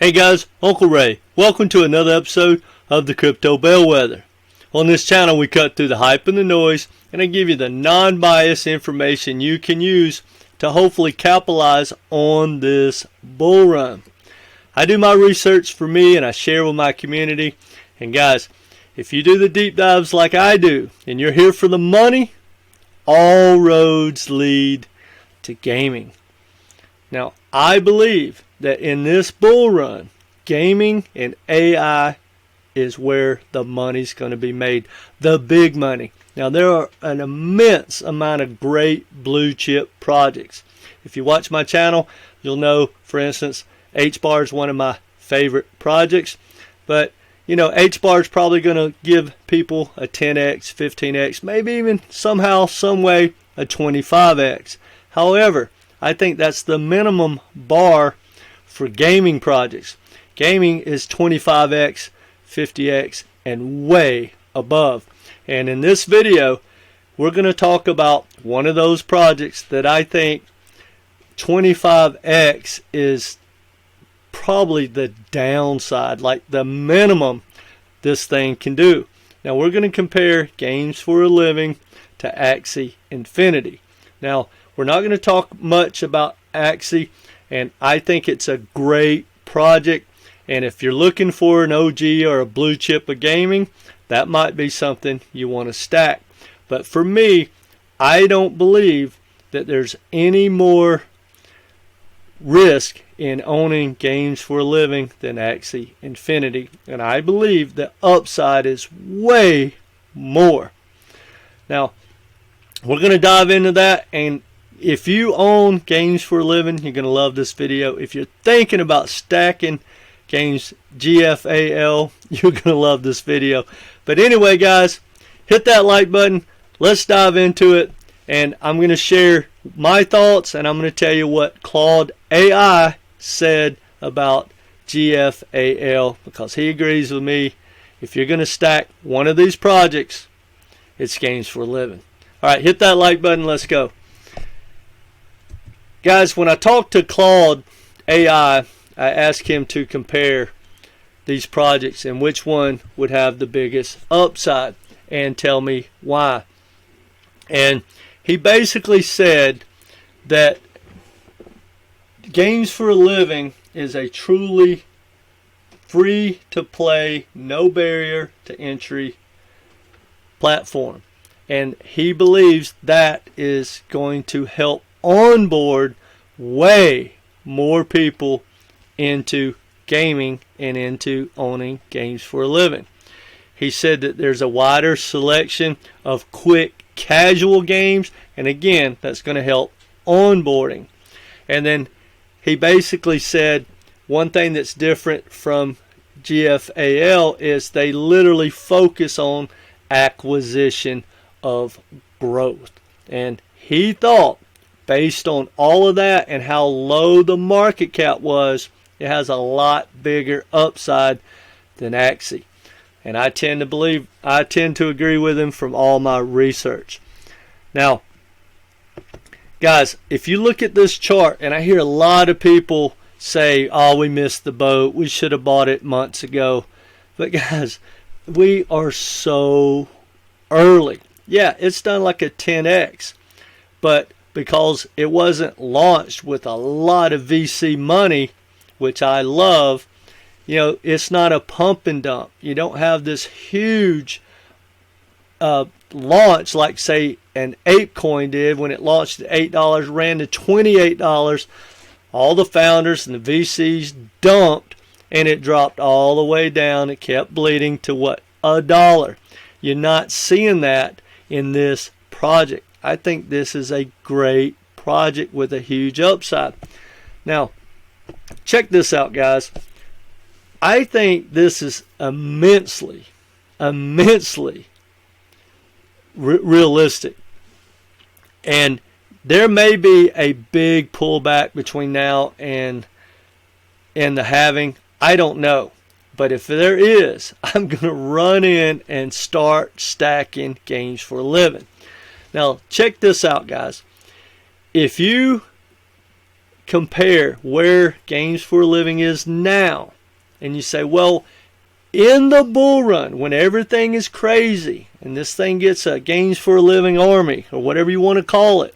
Hey guys, Uncle Ray. Welcome to another episode of the Crypto Bellwether. On this channel we cut through the hype and the noise, and I give you the non-biased information you can use to hopefully capitalize on this bull run. I do my research for me and I share with my community. And guys, if you do the deep dives like I do and you're here for the money, all roads lead to gaming. Now, I believe that in this bull run, gaming and AI is where the money's going to be made, the big money. Now, there are an immense amount of great blue chip projects. If you watch my channel, you'll know, for instance, HBAR is one of my favorite projects. But, you know, HBAR is probably going to give people a 10x, 15x, maybe even somehow, some way, a 25x. However, I think that's the minimum bar for gaming projects. Gaming is 25x, 50x, and way above. And in this video, we're going to talk about one of those projects that I think 25x is probably the downside, like the minimum this thing can do. Now we're going to compare Games for a Living to Axie Infinity. Now we're not going to talk much about Axie, and I think it's a great project. And if you're looking for an OG or a blue chip of gaming, that might be something you want to stack. But for me, I don't believe that there's any more risk in owning Games for a Living than Axie Infinity. And I believe the upside is way more. Now, we're going to dive into that, and if you own Games for a Living, you're going to love this video. If you're thinking about stacking Games GFAL, you're going to love this video. But anyway, guys, hit that like button. Let's dive into it. And I'm going to share my thoughts, and I'm going to tell you what Claude AI said about GFAL, because he agrees with me. If you're going to stack one of these projects, it's Games for a Living. All right, hit that like button. Let's go. Guys, when I talked to Claude AI, I asked him to compare these projects and which one would have the biggest upside and tell me why. And he basically said that Games for a Living is a truly free to play, no barrier to entry platform. And he believes that is going to help onboard way more people into gaming and into owning Games for a Living. He said that there's a wider selection of quick casual games, and again, that's going to help onboarding. And then he basically said one thing that's different from GFAL is they literally focus on acquisition of growth. And he thought, based on all of that and how low the market cap was, it has a lot bigger upside than Axie. And I tend to agree with him from all my research. Now, guys, if you look at this chart, and I hear a lot of people say, oh, we missed the boat, we should have bought it months ago. But guys, we are so early. Yeah, it's done like a 10x, but because it wasn't launched with a lot of VC money, which I love, you know, it's not a pump and dump. You don't have this huge launch like, say, an ApeCoin did when it launched at $8, ran to $28. All the founders and the VCs dumped, and it dropped all the way down. It kept bleeding to what? $1. You're not seeing that in this project. I think this is a great project with a huge upside. Now, check this out, guys. I think this is immensely realistic. And there may be a big pullback between now and the halving. I don't know. But if there is, I'm going to run in and start stacking Games for a Living. Now, check this out, guys. If you compare where Games for a Living is now, and you say, well, in the bull run, when everything is crazy, and this thing gets a Games for a Living army, or whatever you want to call it,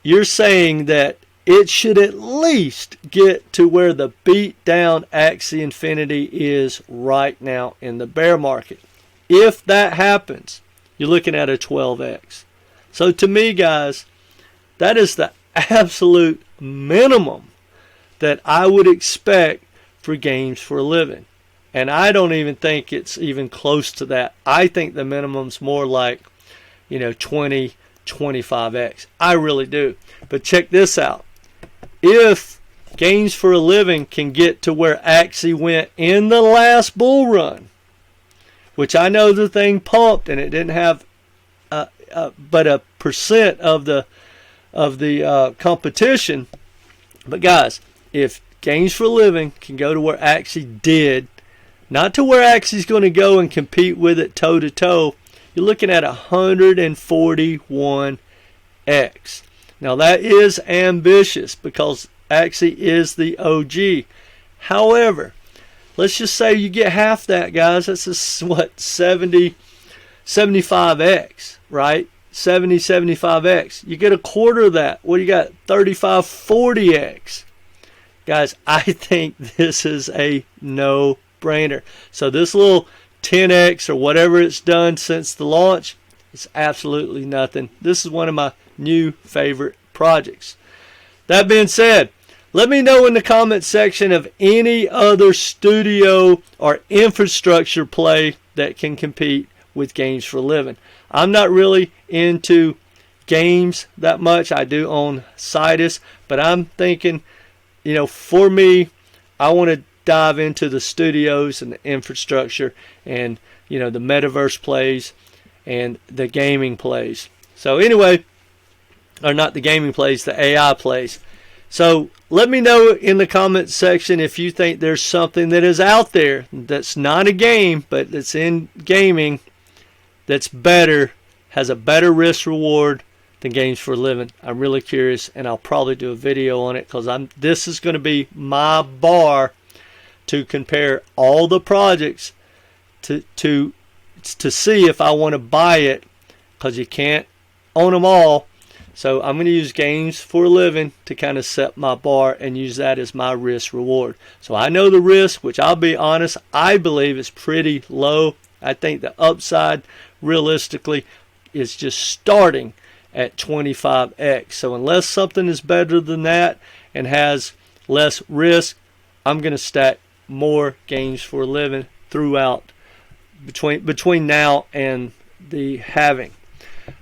you're saying that it should at least get to where the beat down Axie Infinity is right now in the bear market. If that happens, you're looking at a 12x. So to me, guys, that is the absolute minimum that I would expect for Games for a Living. And I don't even think it's even close to that. I think the minimum's more like, 20, 25x. I really do. But check this out. If Games for a Living can get to where Axie went in the last bull run, which I know the thing pumped and it didn't have but a percent of the competition. But guys, if Games for a Living can go to where Axie did, not to where Axie's going to go and compete with it toe to toe, you're looking at 141x. Now that is ambitious because Axie is the OG. However, let's just say you get half that, guys. That's 75x, right? 75x. You get a quarter of that. What do you got? 40x. Guys, I think this is a no-brainer. So this little 10x or whatever it's done since the launch, it's absolutely nothing. This is one of my new favorite projects. That being said, let me know in the comment section of any other studio or infrastructure play that can compete with Games for a Living. I'm not really into games that much. I do own Citus, but I'm thinking, for me, I want to dive into the studios and the infrastructure and, the metaverse plays and the gaming plays. So anyway, or not the gaming plays, the AI plays. So let me know in the comment section if you think there's something that is out there that's not a game, but that's in gaming that's better, has a better risk reward than Games for a Living. I'm really curious, and I'll probably do a video on it because this is going to be my bar to compare all the projects to see if I want to buy it, because you can't own them all. So I'm going to use Games for a Living to kind of set my bar and use that as my risk reward. So I know the risk, which I'll be honest, I believe is pretty low. I think the upside realistically is just starting at 25x. So unless something is better than that and has less risk, I'm going to stack more Games for a Living throughout between now and the halving.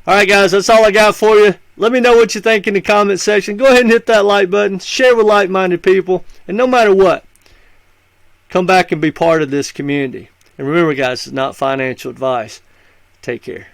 Alright guys, that's all I got for you. Let me know what you think in the comment section. Go ahead and hit that like button. Share with like-minded people. And no matter what, come back and be part of this community. And remember guys, it's not financial advice. Take care.